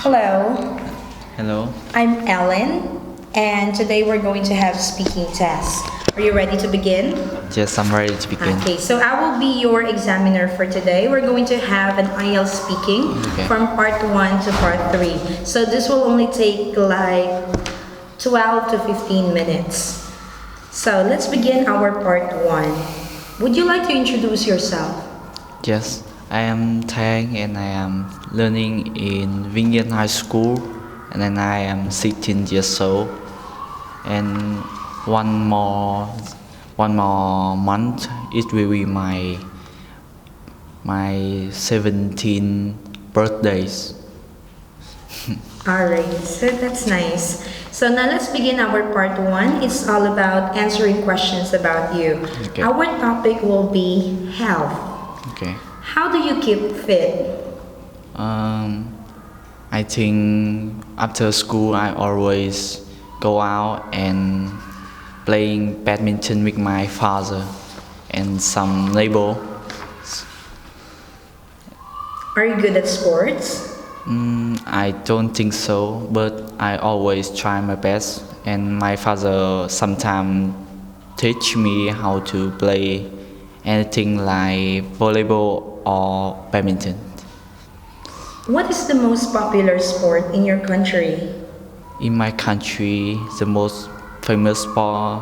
Hello, Hello. I'm Ellen, and today we're going to have speaking tests. Are you ready to begin? Yes, I'm ready to begin. Okay, so I will be your examiner for today. We're going to have an IELTS speaking Okay. from part 1 to part 3. So this will only take like 12 to 15 minutes. So let's begin our part 1. Would you like to introduce yourself? Yes, I am Thái Anh and I am learning in Vinh Yên High School and then I am 16 years old and one more one more month it will be my 17th birthdays. Alright, so that's nice. So now let's begin our part 1. It's all about answering questions about you. Okay. Our topic will be health. Okay. How do you keep fit? I think after school I always go out and playing badminton with my father and some neighbor. Are you good at sports? I don't think so, but I always try my best, and my father sometimes teach me how to play anything like volleyball or badminton. What is the most popular sport in your country? In my country, the most famous sport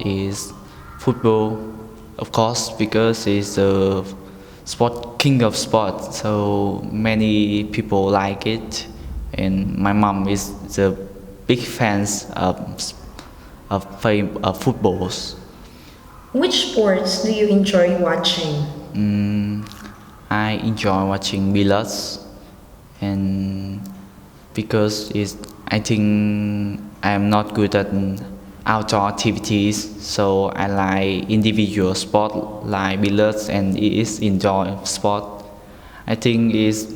is football, of course, because it's the sport king of sports. So many people like it, and my mom is the big fans of footballs. Which sports do you enjoy watching? I enjoy watching billiards, and because I think I am not good at outdoor activities, so I like individual sport like billiards, and it is indoor sport. I think is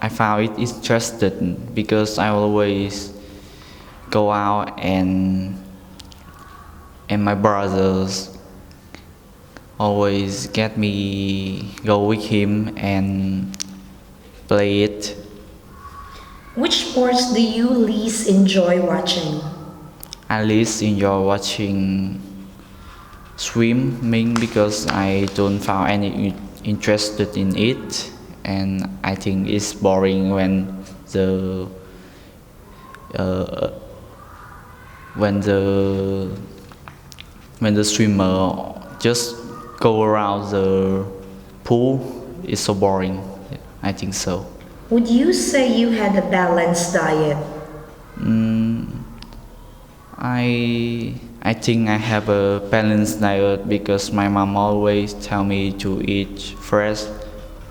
I found it interesting because I always go out and my brothers always get me go with him and play it. Which sports do you least enjoy watching? I least enjoy watching swimming because I don't find any interested in it, and I think it's boring the uh, when the when the swimmer just go around the pool. It's so boring. I think so. Would you say you had a balanced diet? I think I have a balanced diet because my mom always tell me to eat fresh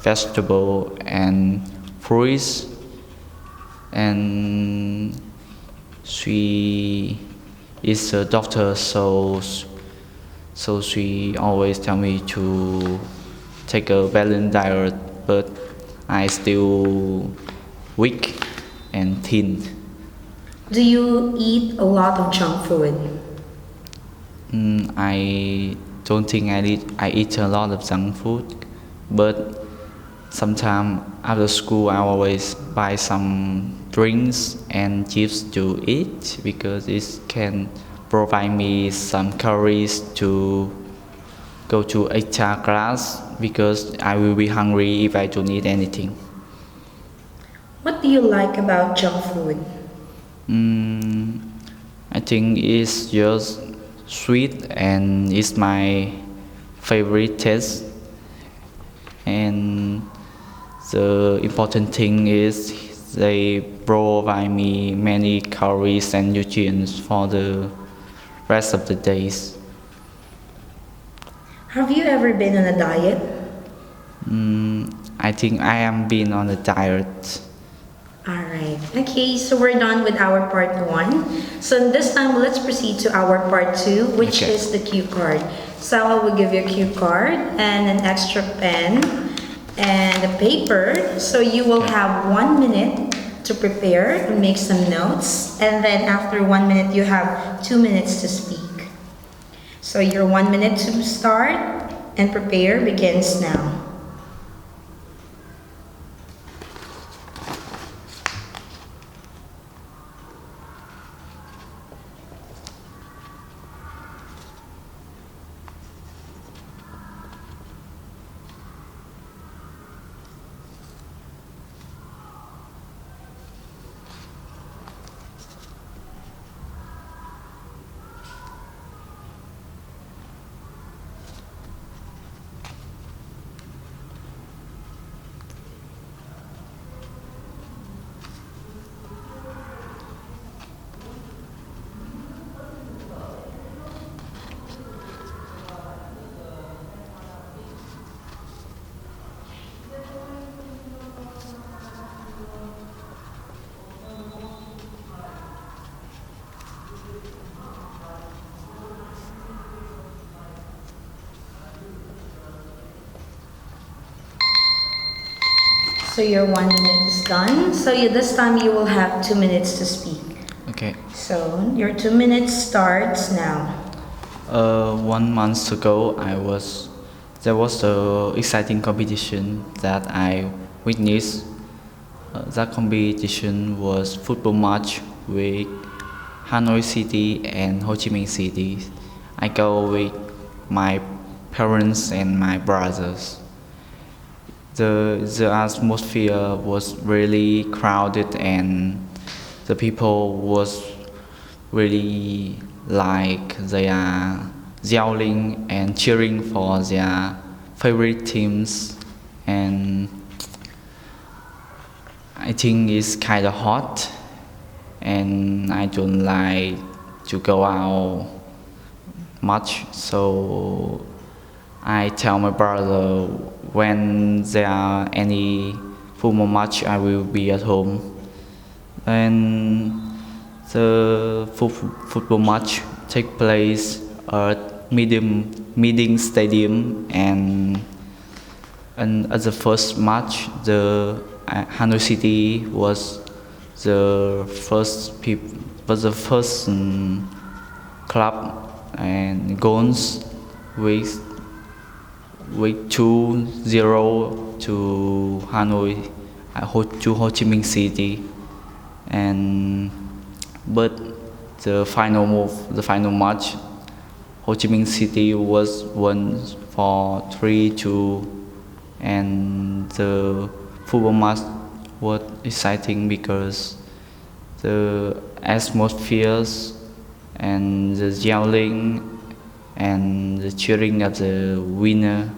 vegetable and fruits, and she is a doctor, so she always tell me to take a balanced diet, but I still weak and thin. Do you eat a lot of junk food? I don't think I eat a lot of junk food, but sometimes after school I always buy some drinks and chips to eat because it can provide me some calories to go to extra class because I will be hungry if I don't eat anything. What do you like about junk food? I think it's just sweet and it's my favorite taste. And the important thing is they provide me many calories and nutrients for the rest of the days. Have you ever been on a diet? I think I am being on a diet. Alright, okay, so we're done with our part 1. So this time, let's proceed to our part 2, which Okay. is the cue card. So I will give you a cue card and an extra pen and a paper. So you will have 1 minute to prepare and make some notes. And then after 1 minute, you have 2 minutes to speak. So your 1 minute to start and prepare begins now. So your 1 minute is done. So this time you will have 2 minutes to speak. Okay. So your 2 minutes starts now. 1 month ago, there was a exciting competition that I witnessed. That competition was football match with Hanoi City and Ho Chi Minh City. I go with my parents and my brothers. The atmosphere was really crowded and the people was really like they are yelling and cheering for their favorite teams, and I think it's kind of hot and I don't like to go out much, so I tell my brother when there are any football match I will be at home. And the football match take place at Meeting Stadium, and at the first match, the Hanoi City was the first club and goals with 2-0 to Hanoi, to Ho Chi Minh City, and but the final match, Ho Chi Minh City was won for 3-2, and the football match was exciting because the atmospheres and the yelling and the cheering of the winner,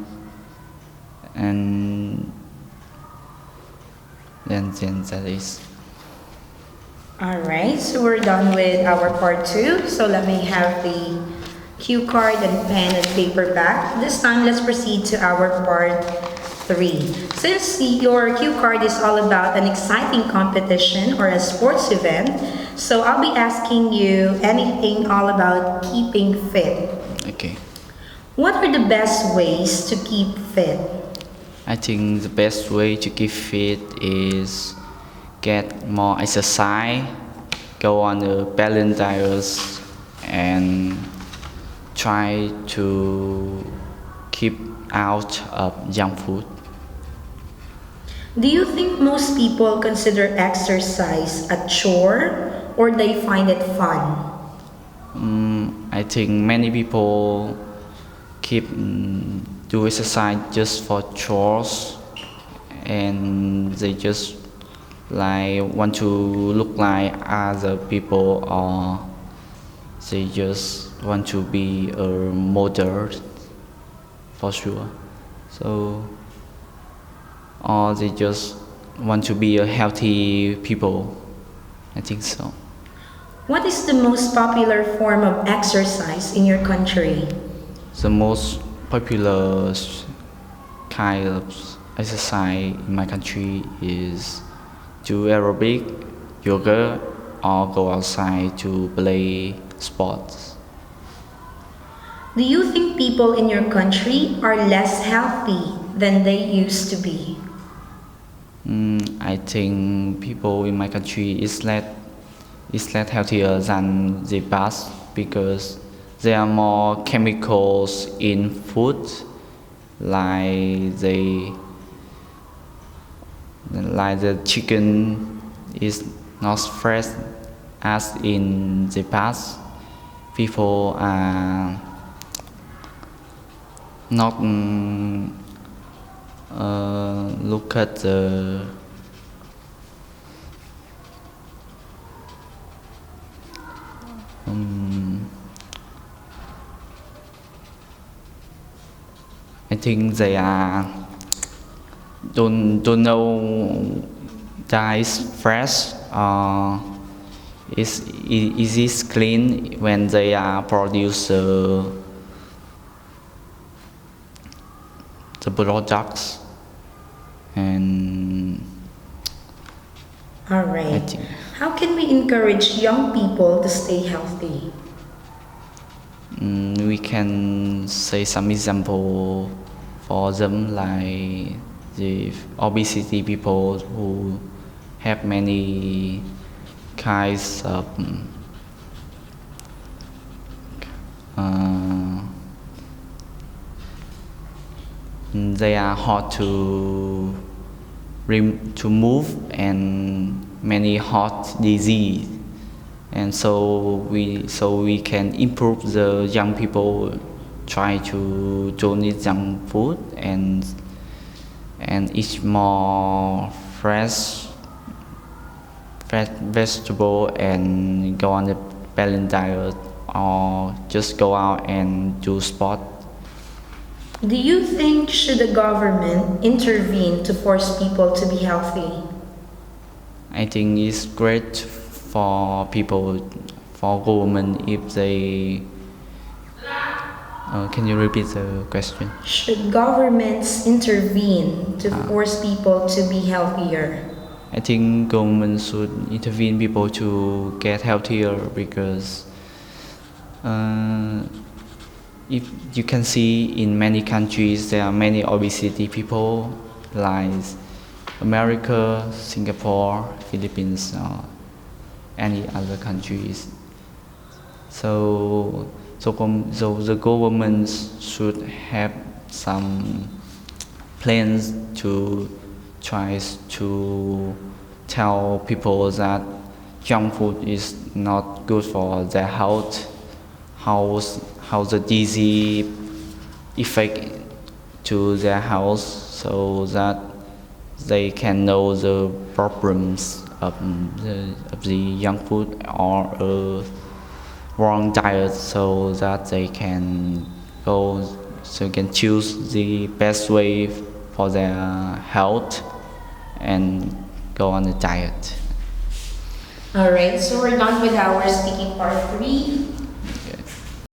and then that is. Alright, so we're done with our part 2. So let me have the cue card and pen and paper back. This time, let's proceed to our part 3. Since your cue card is all about an exciting competition or a sports event, so I'll be asking you anything all about keeping fit. Okay. What are the best ways to keep fit? I think the best way to keep fit is get more exercise, go on a balanced diet, and try to keep out of junk food. Do you think most people consider exercise a chore or they find it fun? I think many people do exercise just for chores, and they just like want to look like other people, or they just want to be a model for sure. So, or they just want to be a healthy people. I think so. What is the most popular form of exercise in your country? The most popular kind of exercise in my country is do aerobic, yoga, or go outside to play sports. Do you think people in your country are less healthy than they used to be? I think people in my country is less healthier than the past because there are more chemicals in food, like the chicken is not fresh as in the past. People are not look at the I think they are don't know that is fresh or is it clean when they are produce the products, and All I right. think How can we encourage young people to stay healthy? we can say some example for them, like the obesity people who have many kinds of uh, they are hard to move and many heart disease, and so we can improve the young people try to don't eat junk food and eat more fresh vegetable and go on a balanced diet or just go out and do sport. Do you think should the government intervene to force people to be healthy? I think it's great for people, for government if they. Can you repeat the question? Should governments intervene to force people to be healthier? I think government should intervene people to get healthier because if you can see in many countries there are many obesity people like America, Singapore, Philippines, or any other countries. So the government should have some plans to try to tell people that junk food is not good for their health, how the disease affect to their health, so that they can know the problems of the junk food or wrong diet, so that they can choose the best way for their health and go on the diet. Alright, so we're done with our speaking part 3.